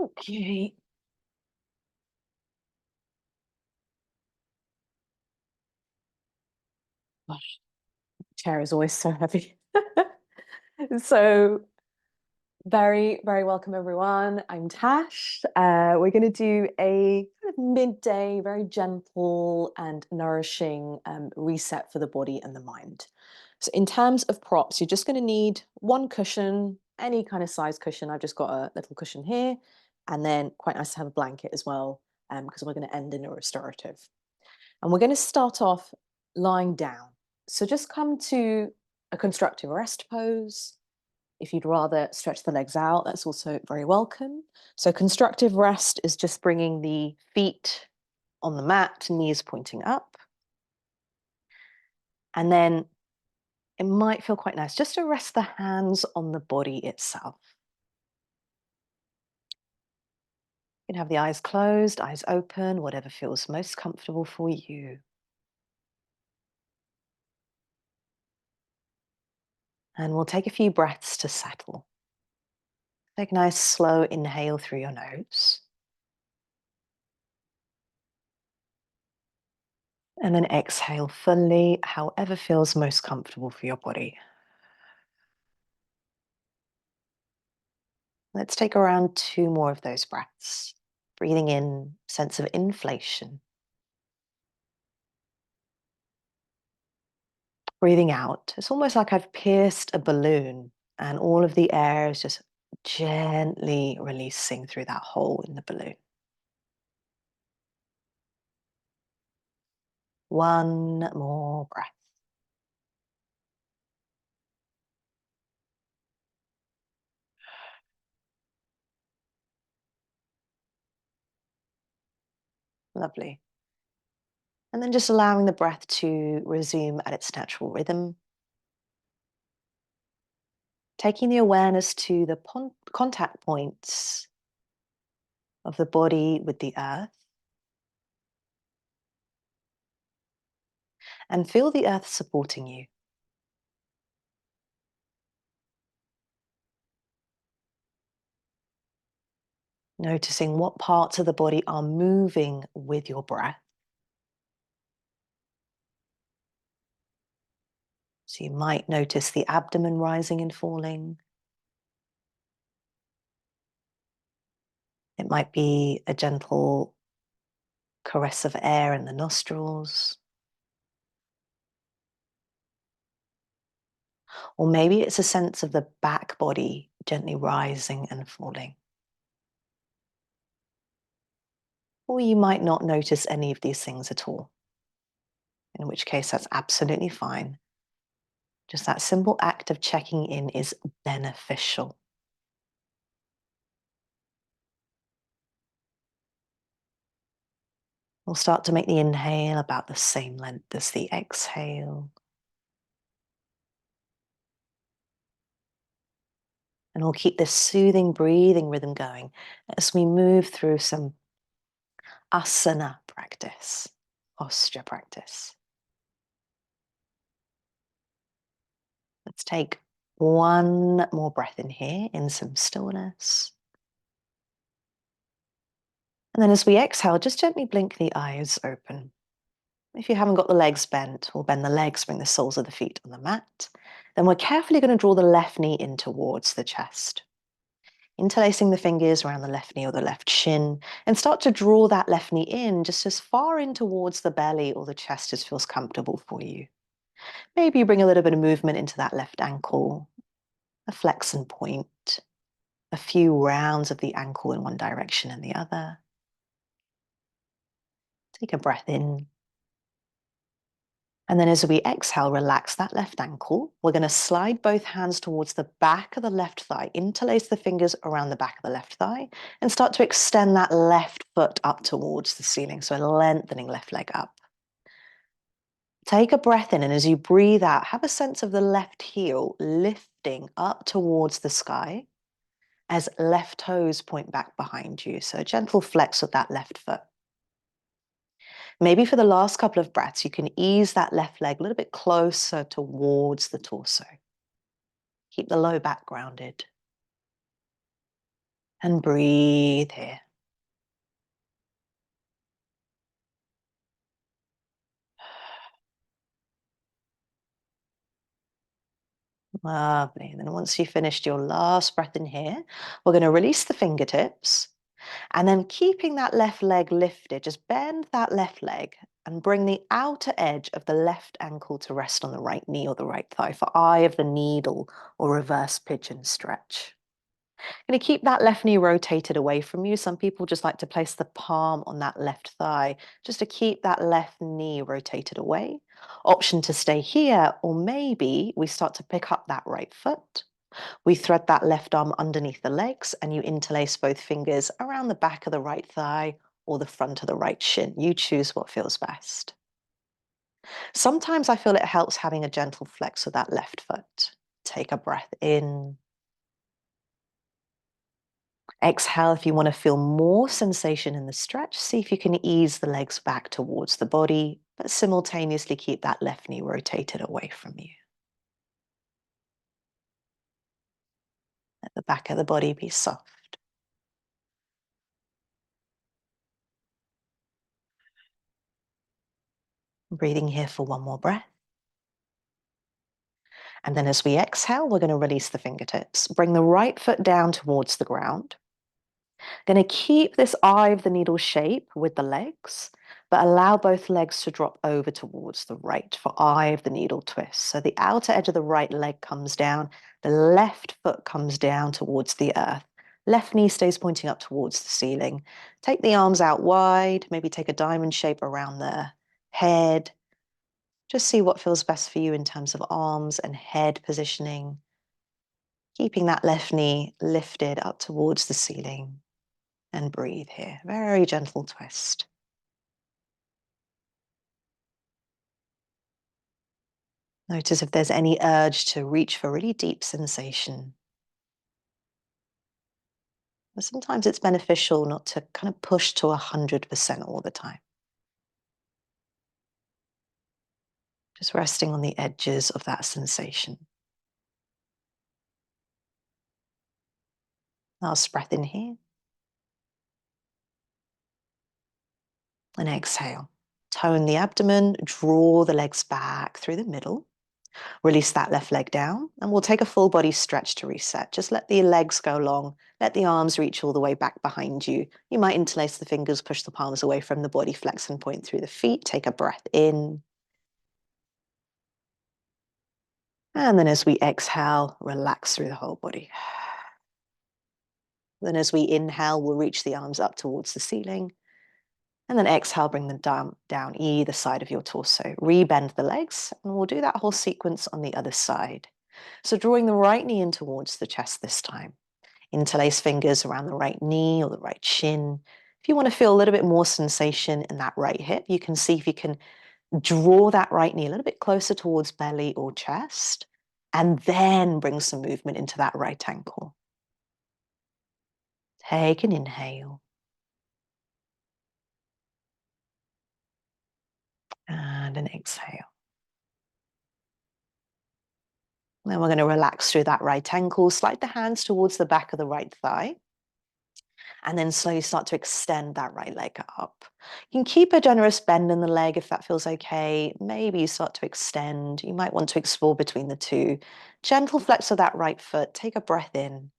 Okay. Gosh, chair is always so heavy. So very welcome everyone. I'm Tash. We're going to do a kind of midday, very gentle and nourishing reset for the body and the mind. So in terms of props, you're just going to need one cushion, any kind of size cushion. I've just got a little cushion here, and then quite nice to have a blanket as well, because we're going to end in a restorative. And we're going to start off lying down. So just come to a constructive rest pose. If you'd rather stretch the legs out, that's also very welcome. So constructive rest is just bringing the feet on the mat, knees pointing up. And then it might feel quite nice just to rest the hands on the body itself. You can have the eyes closed, eyes open, whatever feels most comfortable for you. And we'll take a few breaths to settle. Take a nice slow inhale through your nose. And then exhale fully, however feels most comfortable for your body. Let's take around 2 more of those breaths. Breathing in, sense of inflation. Breathing out, it's almost like I've pierced a balloon and all of the air is just gently releasing through that hole in the balloon. One more breath. Lovely. And then just allowing the breath to resume at its natural rhythm. Taking the awareness to the contact points of the body with the earth. And feel the earth supporting you. Noticing what parts of the body are moving with your breath. So you might notice the abdomen rising and falling. It might be a gentle caress of air in the nostrils. Or maybe it's a sense of the back body gently rising and falling. Or you might not notice any of these things at all, in which case that's absolutely fine. Just that simple act of checking in is beneficial. We'll start to make the inhale about the same length as the exhale. And we'll keep this soothing breathing rhythm going as we move through some asana practice, posture practice. Let's take one more breath in here, in some stillness. And then as we exhale, just gently blink the eyes open. If you haven't got the legs bent, we'll bend the legs, bring the soles of the feet on the mat. Then we're carefully going to draw the left knee in towards the chest. Interlacing the fingers around the left knee or the left shin, and start to draw that left knee in just as far in towards the belly or the chest as feels comfortable for you. Maybe you bring a little bit of movement into that left ankle, a flex and point, a few rounds of the ankle in one direction and the other. Take a breath in. And then as we exhale, relax that left ankle. We're going to slide both hands towards the back of the left thigh, interlace the fingers around the back of the left thigh, and start to extend that left foot up towards the ceiling. So lengthening left leg up. Take a breath in, and as you breathe out, have a sense of the left heel lifting up towards the sky as left toes point back behind you. So a gentle flex of that left foot. Maybe for the last couple of breaths, you can ease that left leg a little bit closer towards the torso. Keep the low back grounded. And breathe here. Lovely. And then once you've finished your last breath in here, we're going to release the fingertips. And then keeping that left leg lifted, just bend that left leg and bring the outer edge of the left ankle to rest on the right knee or the right thigh for eye of the needle or reverse pigeon stretch. Going to keep that left knee rotated away from you. Some people just like to place the palm on that left thigh just to keep that left knee rotated away. Option to stay here, or maybe we start to pick up that right foot. We thread that left arm underneath the legs and you interlace both fingers around the back of the right thigh or the front of the right shin. You choose what feels best. Sometimes I feel it helps having a gentle flex of that left foot. Take a breath in. Exhale if you want to feel more sensation in the stretch. See if you can ease the legs back towards the body, but simultaneously keep that left knee rotated away from you. Let the back of the body be soft. Breathing here for one more breath. And then as we exhale, we're going to release the fingertips. Bring the right foot down towards the ground. Going to keep this eye of the needle shape with the legs, but allow both legs to drop over towards the right for eye of the needle twist. So the outer edge of the right leg comes down, the left foot comes down towards the earth. Left knee stays pointing up towards the ceiling. Take the arms out wide, maybe take a diamond shape around the head. Just see what feels best for you in terms of arms and head positioning. Keeping that left knee lifted up towards the ceiling. And breathe here. Very gentle twist. Notice if there's any urge to reach for really deep sensation. But sometimes it's beneficial not to kind of push to 100% all the time. Just resting on the edges of that sensation. Last breath in here. And exhale. Tone the abdomen, draw the legs back through the middle. Release that left leg down, and we'll take a full body stretch to reset. Just let the legs go long. Let the arms reach all the way back behind you. You might interlace the fingers, push the palms away from the body, flex and point through the feet. Take a breath in. And then as we exhale, relax through the whole body. Then as we inhale, we'll reach the arms up towards the ceiling. And then exhale, bring them down either side of your torso. Rebend the legs, and we'll do that whole sequence on the other side. So drawing the right knee in towards the chest this time. Interlace fingers around the right knee or the right shin. If you want to feel a little bit more sensation in that right hip, you can see if you can draw that right knee a little bit closer towards belly or chest, and then bring some movement into that right ankle. Take an inhale. And an exhale. Then we're going to relax through that right ankle, slide the hands towards the back of the right thigh, and then slowly start to extend that right leg up. You can keep a generous bend in the leg if that feels okay. Maybe you start to extend. You might want to explore between the two. Gentle flex of that right foot. Take a breath in.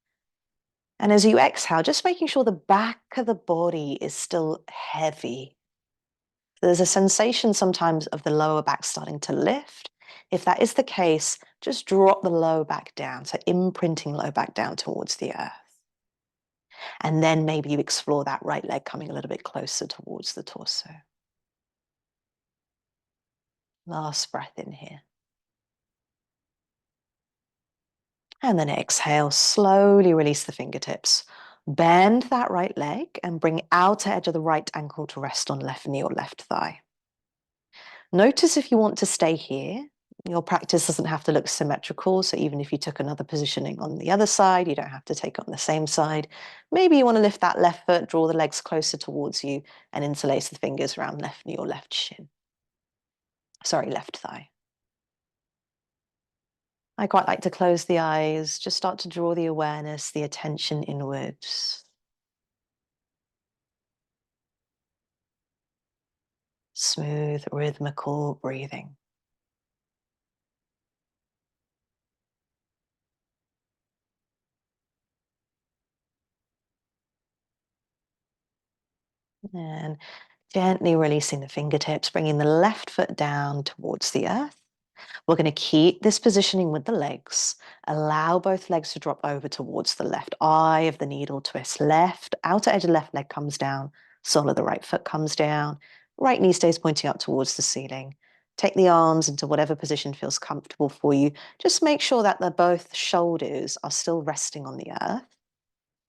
And as you exhale, just making sure the back of the body is still heavy. There's a sensation sometimes of the lower back starting to lift. If that is the case, just drop the lower back down. So imprinting low back down towards the earth. And then maybe you explore that right leg coming a little bit closer towards the torso. Last breath in here. And then exhale, slowly release the fingertips. Bend that right leg and bring outer edge of the right ankle to rest on left knee or left thigh. Notice if you want to stay here. Your practice doesn't have to look symmetrical, so even if you took another positioning on the other side, you don't have to take it on the same side. Maybe you want to lift that left foot, draw the legs closer towards you, and interlace the fingers around left knee or left shin. Sorry, left thigh. I quite like to close the eyes, just start to draw the awareness, the attention inwards. Smooth, rhythmical breathing. And gently releasing the fingertips, bringing the left foot down towards the earth. We're going to keep this positioning with the legs. Allow both legs to drop over towards the left eye of the needle, twist left, outer edge of left leg comes down, sole of the right foot comes down, right knee stays pointing up towards the ceiling. Take the arms into whatever position feels comfortable for you. Just make sure that both shoulders are still resting on the earth.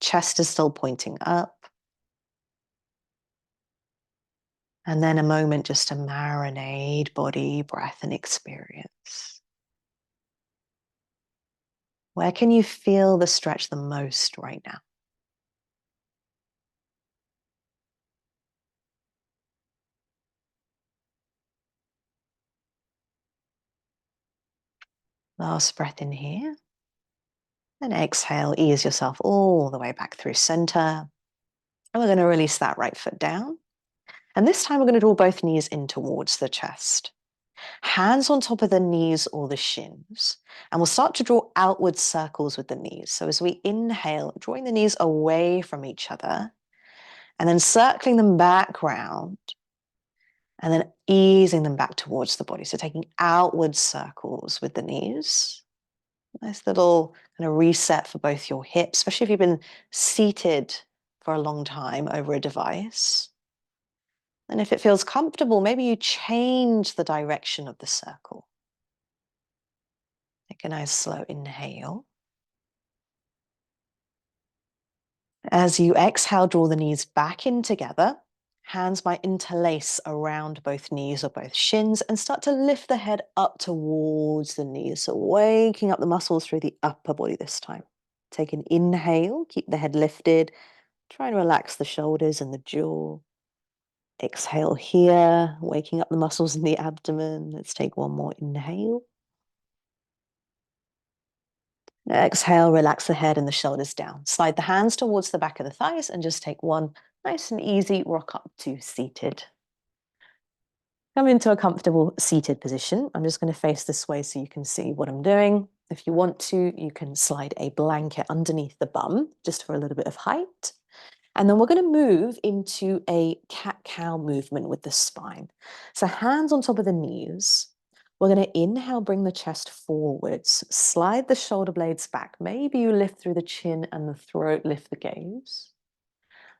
Chest is still pointing up. And then a moment just to marinate body, breath, and experience. Where can you feel the stretch the most right now? Last breath in here. And exhale, ease yourself all the way back through center. And we're going to release that right foot down. And this time we're going to draw both knees in towards the chest. Hands on top of the knees or the shins. And we'll start to draw outward circles with the knees. So as we inhale, drawing the knees away from each other, and then circling them back round, and then easing them back towards the body. So taking outward circles with the knees. Nice little kind of reset for both your hips, especially if you've been seated for a long time over a device. And if it feels comfortable, maybe you change the direction of the circle. Take a nice slow inhale. As you exhale, draw the knees back in together. Hands might interlace around both knees or both shins and start to lift the head up towards the knees. So waking up the muscles through the upper body this time. Take an inhale, keep the head lifted. Try and relax the shoulders and the jaw. Exhale here, waking up the muscles in the abdomen. Let's take one more inhale. Exhale, relax the head and the shoulders down. Slide the hands towards the back of the thighs and just take one nice and easy rock up to seated. Come into a comfortable seated position. I'm just going to face this way so you can see what I'm doing. If you want to, you can slide a blanket underneath the bum just for a little bit of height. And then we're going to move into a cat-cow movement with the spine. So hands on top of the knees. We're going to inhale, bring the chest forwards, slide the shoulder blades back. Maybe you lift through the chin and the throat, lift the gaze.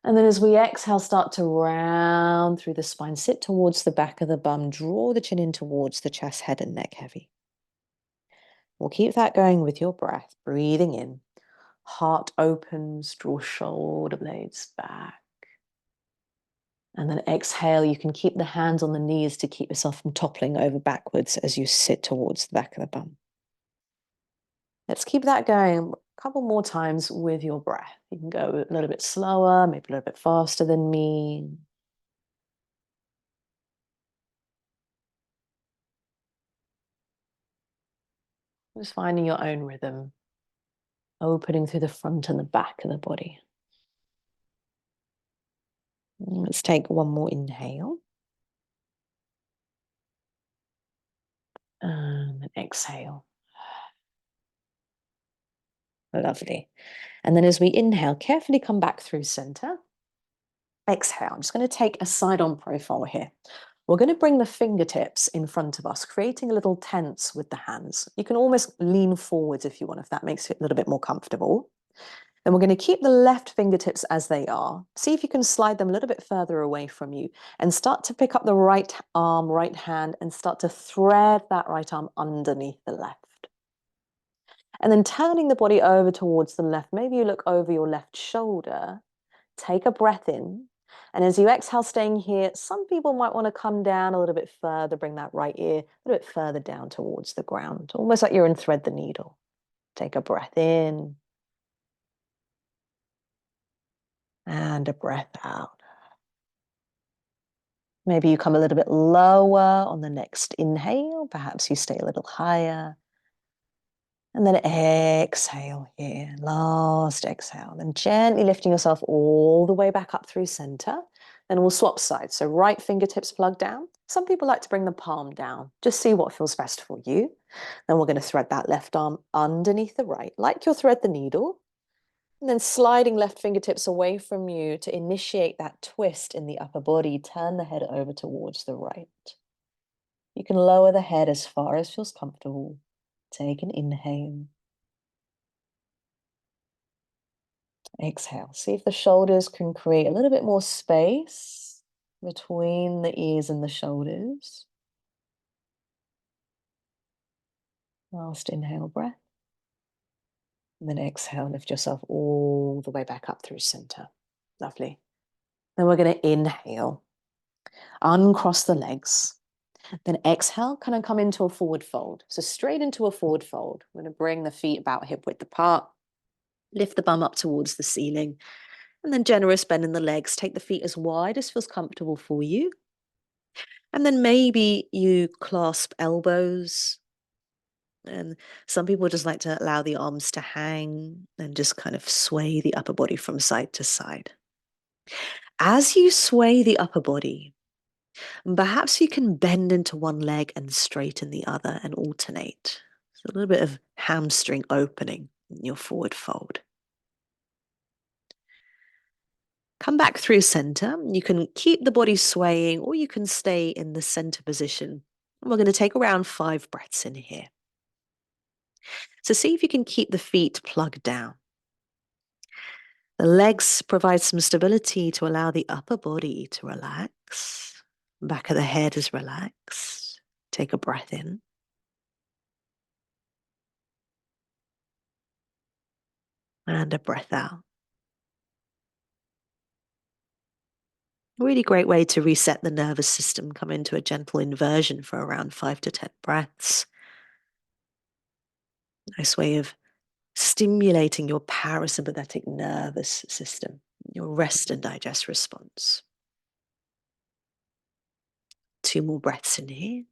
And then as we exhale, start to round through the spine, sit towards the back of the bum, draw the chin in towards the chest, head and neck heavy. We'll keep that going with your breath, breathing in. Heart opens, draw shoulder blades back. And then exhale, you can keep the hands on the knees to keep yourself from toppling over backwards as you sit towards the back of the bum. Let's keep that going a couple more times with your breath. You can go a little bit slower, maybe a little bit faster than me. Just finding your own rhythm, opening through the front and the back of the body. Let's take one more inhale. And exhale. Lovely. And then as we inhale, carefully come back through center. Exhale. I'm just going to take a side-on profile here. We're going to bring the fingertips in front of us, creating a little tense with the hands. You can almost lean forwards if you want, if that makes it a little bit more comfortable. Then we're going to keep the left fingertips as they are. See if you can slide them a little bit further away from you and start to pick up the right arm, right hand, and start to thread that right arm underneath the left. And then turning the body over towards the left, maybe you look over your left shoulder, take a breath in. And as you exhale, staying here, some people might want to come down a little bit further, bring that right ear a little bit further down towards the ground, almost like you're in thread the needle. Take a breath in. And a breath out. Maybe you come a little bit lower on the next inhale. Perhaps you stay a little higher. And then exhale here, last exhale. Then gently lifting yourself all the way back up through center. Then we'll swap sides. So right fingertips plug down. Some people like to bring the palm down. Just see what feels best for you. Then we're going to thread that left arm underneath the right, like you'll thread the needle. And then sliding left fingertips away from you to initiate that twist in the upper body. Turn the head over towards the right. You can lower the head as far as feels comfortable. Take an inhale. Exhale. See if the shoulders can create a little bit more space between the ears and the shoulders. Last inhale breath. And then exhale, lift yourself all the way back up through center. Lovely. Then we're going to inhale. Uncross the legs. Then exhale, kind of come into a forward fold. So straight into a forward fold. We're going to bring the feet about hip width apart. Lift the bum up towards the ceiling. And then generous bend in the legs. Take the feet as wide as feels comfortable for you. And then maybe you clasp elbows. And some people just like to allow the arms to hang and just kind of sway the upper body from side to side. As you sway the upper body, perhaps you can bend into one leg and straighten the other and alternate. So a little bit of hamstring opening in your forward fold. Come back through center. You can keep the body swaying or you can stay in the center position. We're going to take around 5 breaths in here. So see if you can keep the feet plugged down. The legs provide some stability to allow the upper body to relax. Back of the head is relaxed. Take a breath in. And a breath out. A really great way to reset the nervous system. Come into a gentle inversion for around 5 to 10 breaths. Nice way of stimulating your parasympathetic nervous system, your rest and digest response. 2 more breaths in here.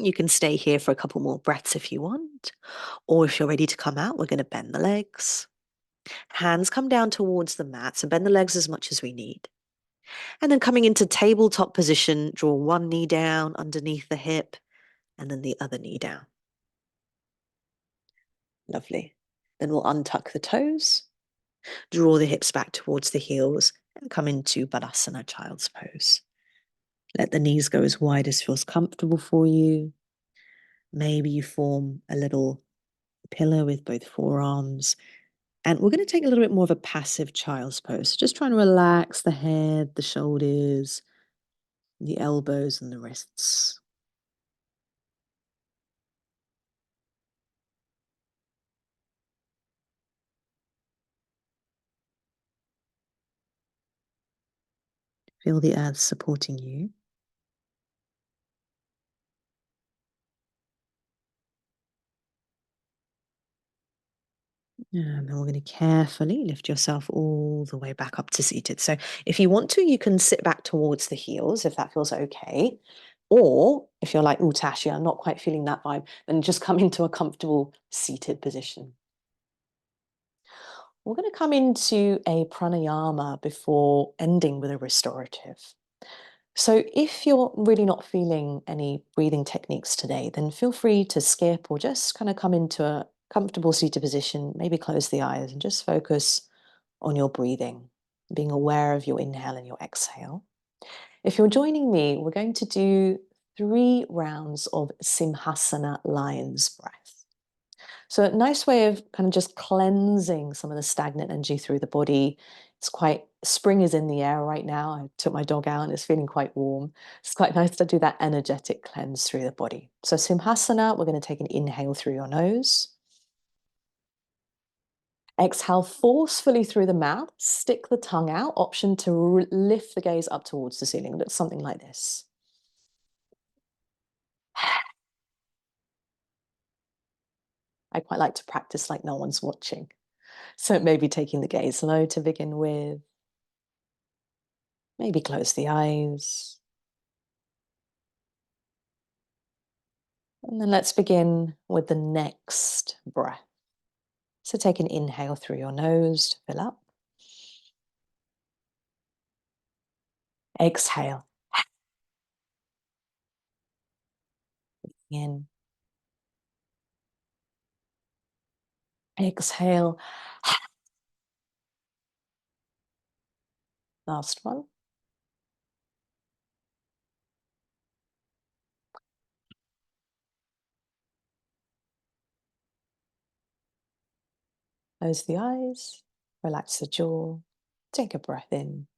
You can stay here for a couple more breaths if you want, or if you're ready to come out, we're going to bend the legs. Hands come down towards the mat, so bend the legs as much as we need. And then coming into tabletop position, draw one knee down underneath the hip, and then the other knee down. Lovely. Then we'll untuck the toes, draw the hips back towards the heels, and come into Balasana, child's pose. Let the knees go as wide as feels comfortable for you. Maybe you form a little pillow with both forearms. And we're going to take a little bit more of a passive child's pose. Just trying to relax the head, the shoulders, the elbows, and the wrists. Feel the earth supporting you. And then we're going to carefully lift yourself all the way back up to seated. So if you want to, you can sit back towards the heels if that feels okay. Or if you're like, oh, Tash, yeah, I'm not quite feeling that vibe, then just come into a comfortable seated position. We're going to come into a pranayama before ending with a restorative. So if you're really not feeling any breathing techniques today, then feel free to skip or just kind of come into a comfortable seated position, maybe close the eyes and just focus on your breathing, being aware of your inhale and your exhale. If you're joining me, we're going to do 3 rounds of Simhasana lion's breath. So a nice way of kind of just cleansing some of the stagnant energy through the body. It's quite, spring is in the air right now. I took my dog out and it's feeling quite warm. It's quite nice to do that energetic cleanse through the body. So Simhasana, we're going to take an inhale through your nose. Exhale forcefully through the mouth, stick the tongue out, option to lift the gaze up towards the ceiling. It looks something like this. I quite like to practice like no one's watching. So maybe taking the gaze low to begin with. Maybe close the eyes. And then let's begin with the next breath. So take an inhale through your nose to fill up. Exhale. In. Exhale. Last one. Close the eyes. Relax the jaw. Take a breath in.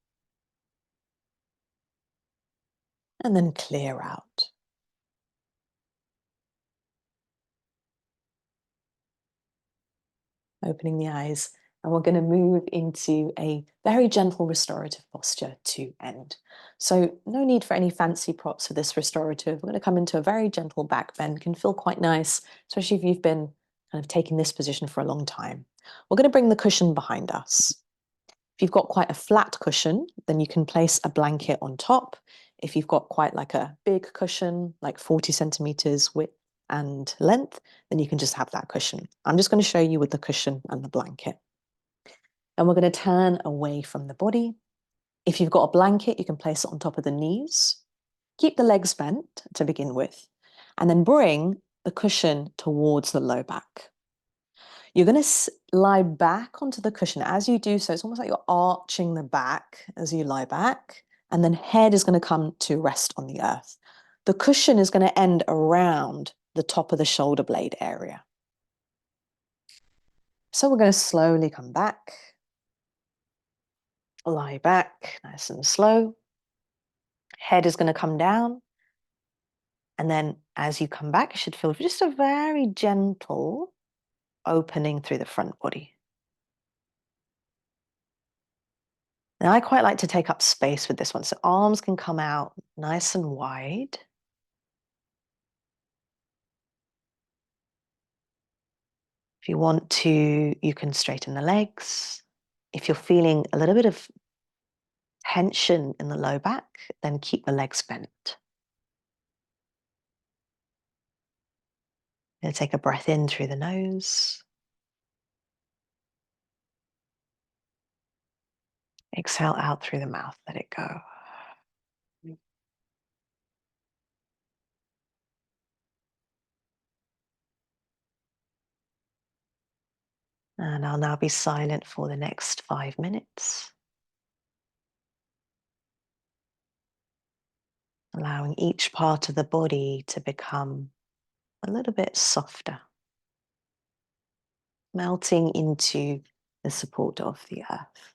And then clear out. Opening the eyes, and we're going to move into a very gentle restorative posture to end. So no need for any fancy props for this restorative. We're going to come into a very gentle back bend. Can feel quite nice, especially if you've been kind of taking this position for a long time. We're going to bring the cushion behind us. If you've got quite a flat cushion, then you can place a blanket on top. If you've got quite like a big cushion, like 40 centimeters width and length, then you can just have that cushion. I'm just going to show you with the cushion and the blanket. And we're going to turn away from the body. If you've got a blanket, you can place it on top of the knees. Keep the legs bent to begin with, and then bring the cushion towards the low back. You're going to lie back onto the cushion. As you do so, it's almost like you're arching the back as you lie back, and then head is going to come to rest on the earth. The cushion is going to end around the top of the shoulder blade area. So we're going to slowly come back, lie back nice and slow. Head is going to come down. And then as you come back, you should feel just a very gentle opening through the front body. Now, I quite like to take up space with this one. So arms can come out nice and wide. If you want to, you can straighten the legs. If you're feeling a little bit of tension in the low back, then keep the legs bent. Going to take a breath in through the nose. Exhale out through the mouth, let it go. And I'll now be silent for the next 5 minutes, allowing each part of the body to become a little bit softer, melting into the support of the earth.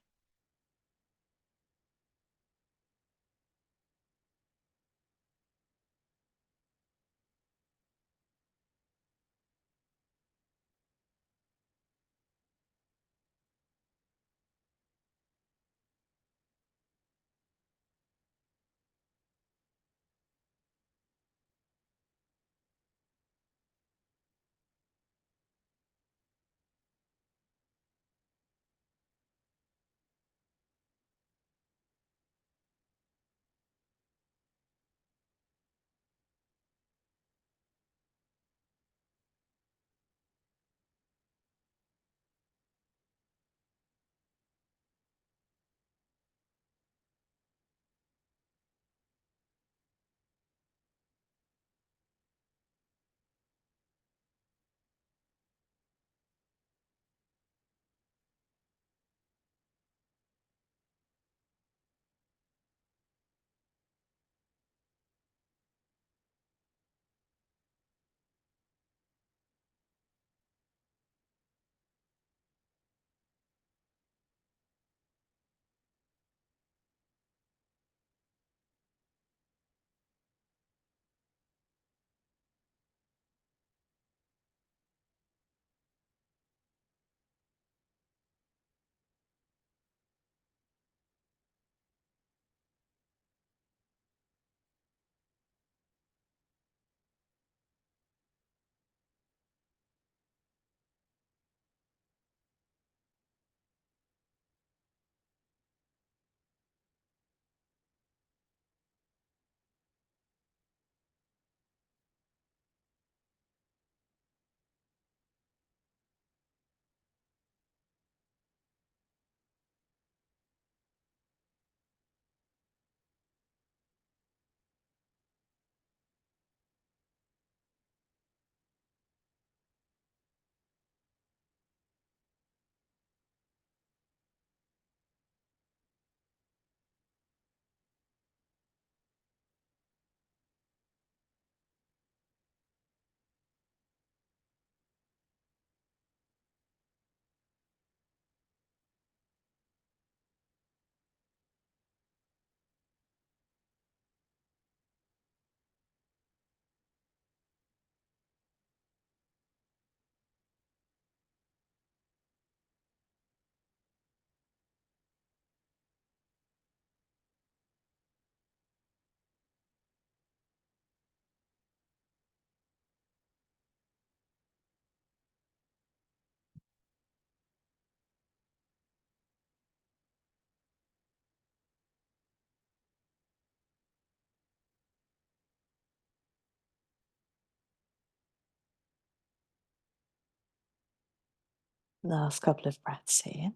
Last couple of breaths here.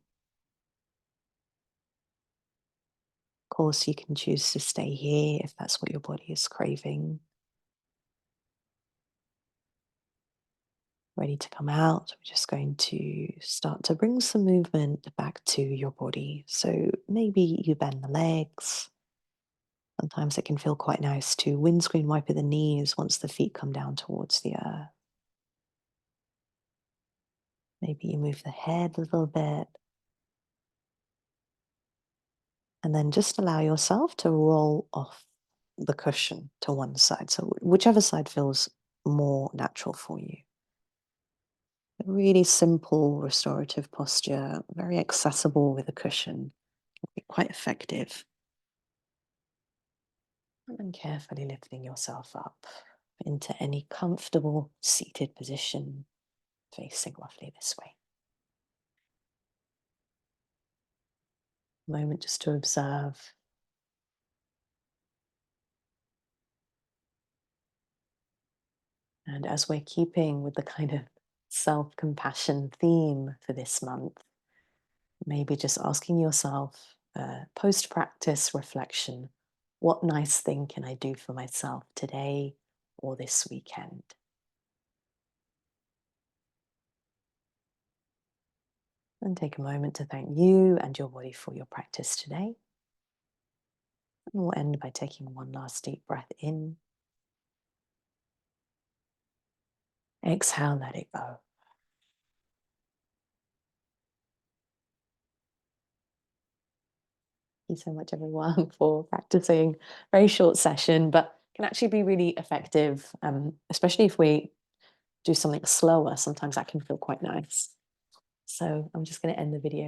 Of course, you can choose to stay here if that's what your body is craving. Ready to come out, we're just going to start to bring some movement back to your body. So maybe you bend the legs. Sometimes it can feel quite nice to windscreen wiper the knees once the feet come down towards the earth. Maybe you move the head a little bit. And then just allow yourself to roll off the cushion to one side. So whichever side feels more natural for you. A really simple restorative posture, very accessible with a cushion, quite effective. And carefully lifting yourself up into any comfortable seated position, facing roughly this way. Moment just to observe. And as we're keeping with the kind of self-compassion theme for this month, maybe just asking yourself, post-practice reflection, what nice thing can I do for myself today or this weekend? And take a moment to thank you and your body for your practice today. And we'll end by taking one last deep breath in. Exhale, let it go. Thank you so much, everyone, for practicing. Very short session, but can actually be really effective, especially if we do something slower. Sometimes that can feel quite nice. So I'm just going to end the video now.